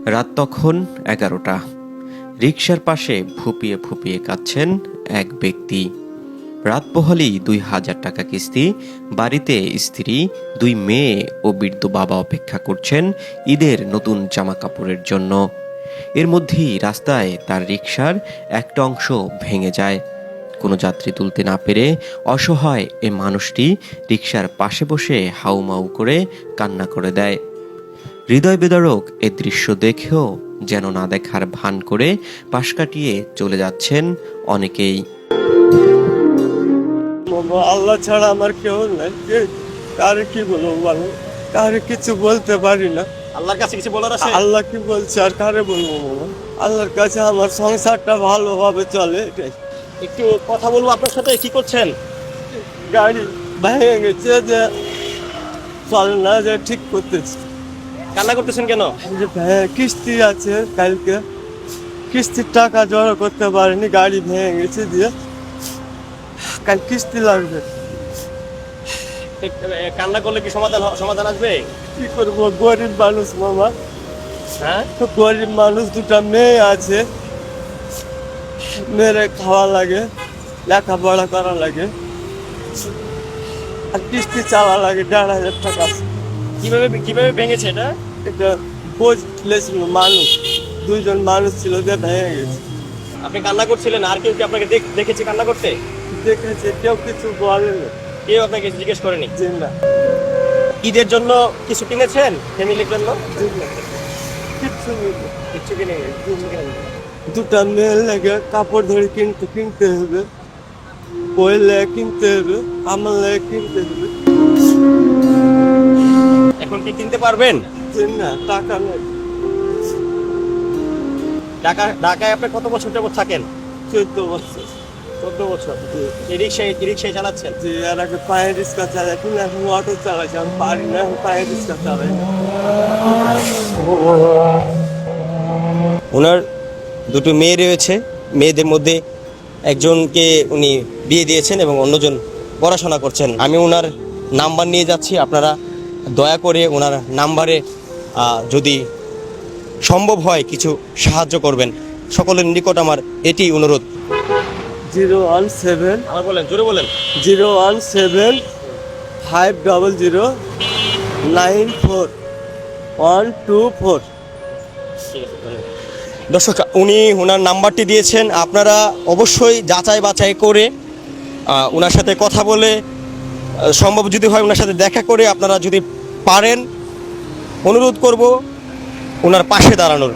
রাত তখন 11টা। রিকশার পাশে ফুঁপিয়ে ফুঁপিয়ে কাঁদছেন এক ব্যক্তি। রাত পোহালেই 2,000 টাকা কিস্তি, বাড়িতে স্ত্রী, 2 মেয়ে ও বৃদ্ধ বাবা অপেক্ষা করছেন ঈদের নতুন জামা কাপড়ের জন্য। এর মধ্যেই রাস্তায় তার রিকশার একটা অংশ ভেঙে যায়। কোনো যাত্রী তুলতে না পেরে অসহায় এ মানুষটি রিকশার পাশে বসে হাউমাউ করে কান্না করে দেয়। হৃদয় বিদারক এ দৃশ্য দেখেও যেন না দেখার ভান করে পাশ কাটিয়ে চলে যাচ্ছেন অনেকেই। আল্লাহ ছাড়া আমার কেউ নাই, কারে কি বলবো বলো, কারে কিছু বলতে পারি না। আল্লাহর কাছে কিছু বলার আছে? আল্লাহ কি বলছে আর কারে বলবো বাবা? আল্লাহর কাছে আমার সংসারটা ভালোভাবে চলে, এটাই। একটু কথা বলবো আপনার সাথে। কি করছেন? গাড়ি ভেঙে গেছে, যে চলে না, যে ঠিক করতেছি। কান্না করতেছেন কেন? যে কিস্তি আছে, কালকে কিস্তির টাকা জড়ো করতে পারিনি, গাড়ি ভেঙে গেছে, দিয়ে কাল কিস্তি লাগবে। কান্না করলে কি সমাধান আসবে? কি করবো, গরিব মানুষ মামা। হ্যাঁ, তো গরিব মানুষ, 2টা মেয়ে আছে, মেরে খাওয়া লাগে, লেখাপড়া করা লাগে, আর কিস্তি চালা লাগে 1,500 টাকা। কিভাবে ভেঙেছে এটা? এটা ছিল মানুষ, 2জন মানুষ ছিল, যে ভেঙে গেছে। আপনি কান্না করছিলেন, আর কেউ কি আপনাকে দেখেছে কান্না করতে? দেখেছে, কেউ কিছু বলে না। কেউ আপনাকে জিজ্ঞেস করেনি? জি না, ঈদের জন্য কিছু কিনেছেন ফ্যামিলির জন্য? জি না, কিচ্ছু নেই। কিছু কিনে 2টা মেয়ে লেগে কাপড় ধরে কিনতে হবে, বই লেগে কিনতে হবে, আমার লেগে কিনতে হবে। এখন কি কিনতে পারবেন? জি না, টাকা নেই। ঢাকায় আপনি কত বছর যাবত থাকেন? 14 বছর। 14 বছর। এই রিক্সায় চালাচ্ছেন? যে এর আগে পায়ে রিক্সা চালাই, কিন্তু এখন অটো চালাইছি, আমি পারি না, এখন পায়ে রিক্সা চালাই না। ওনার 2টো মেয়ে রয়েছে, মেয়েদের মধ্যে একজনকে উনি বিয়ে দিয়েছেন এবং অন্যজন পড়াশোনা করছেন। আমি ওনার নাম্বার নিয়ে যাচ্ছি, আপনারা দয়া করে ওনার নাম্বারে যদি সম্ভব হয় কিছু সাহায্য করবেন। সকলের নিকট আমার এটি অনুরোধ। 017 আমার বলেন, জোরে বলেন। 017 50094 দর্শক, উনি ওনার নাম্বারটি দিয়েছেন। আপনারা অবশ্যই যাচাই বাছাই করে ওনার সাথে কথা বলে, সম্ভব যদি হয় ওনার সাথে দেখা করে, আপনারা যদি পারেন অনুরোধ করব ওনার পাশে দাঁড়ানোর।